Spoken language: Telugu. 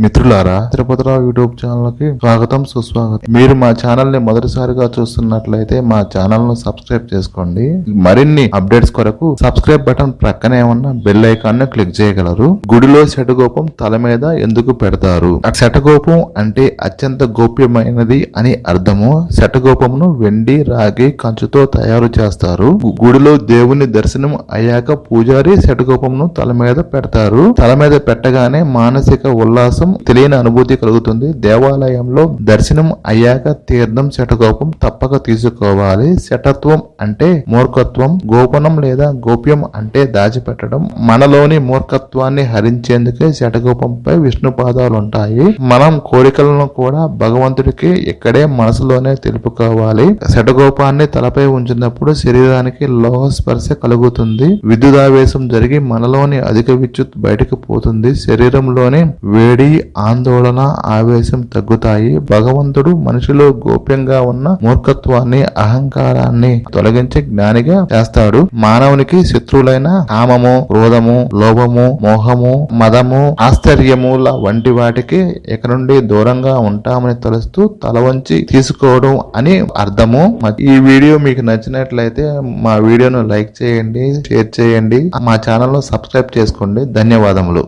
మిత్రులారా, తిరుపతిరావు యూట్యూబ్ ఛానల్ కి స్వాగతం, సుస్వాగతం. మీరు మా ఛానల్ ని మొదటిసారిగా చూస్తున్నట్లయితే మా ఛానల్ ను సబ్స్క్రైబ్ చేసుకోండి. మరిన్ని అప్డేట్స్ కొరకు సబ్స్క్రైబ్ బటన్ ప్రక్కనే ఉన్న బెల్ ఐకాన్ ను క్లిక్ చేయగలరు. గుడిలో శటగోపం తల మీద ఎందుకు పెడతారు? శటగోపం అంటే అత్యంత గోప్యమైనది అని అర్థము. శటగోపమును వెండి, రాగి, కంచుతో తయారు చేస్తారు. గుడిలో దేవుని దర్శనం అయ్యాక పూజారి శటగోపమును తల మీద పెడతారు. తల మీద పెట్టగానే మానసిక ఉల్లాసం, తెలియని అనుభూతి కలుగుతుంది. దేవాలయంలో దర్శనం అయ్యాక తీర్థం, శటగోపం తప్పక తీసుకోవాలి. శటత్వం అంటే మూర్ఖత్వం, గోపనం లేదా గోప్యం అంటే దాచిపెట్టడం. మనలోని మూర్ఖత్వాన్ని హరించేందుకే శటగోపంపై విష్ణు పాదాలు ఉంటాయి. మనం కోరికలను కూడా భగవంతుడికి ఇక్కడే మనసులోనే తెలుపుకోవాలి. శటగోపాన్ని తలపై ఉంచినప్పుడు శరీరానికి లోహ స్పర్శ కలుగుతుంది. విద్యుదావేశం జరిగి మనలోని అధిక విద్యుత్ బయటకు పోతుంది. శరీరంలోని వేడి, ఆందోళన, ఆవేశం తగ్గుతాయి. భగవంతుడు మనిషిలో గోప్యంగా ఉన్న మూర్ఖత్వాన్ని, అహంకారాన్ని తొలగించి జ్ఞానిగా చేస్తాడు. మానవునికి శత్రువులైన కామము, క్రోధము, లోభము, మోహము, మదము, ఆశ్చర్యముల వంటి వాటికి ఇక నుండి దూరంగా ఉంటామని తలుస్తూ తల వంచి తీసుకోవడం అని అర్థము. ఈ వీడియో మీకు నచ్చినట్లయితే మా వీడియోను లైక్ చేయండి, షేర్ చేయండి, మా ఛానల్ ను సబ్స్క్రైబ్ చేసుకోండి. ధన్యవాదములు.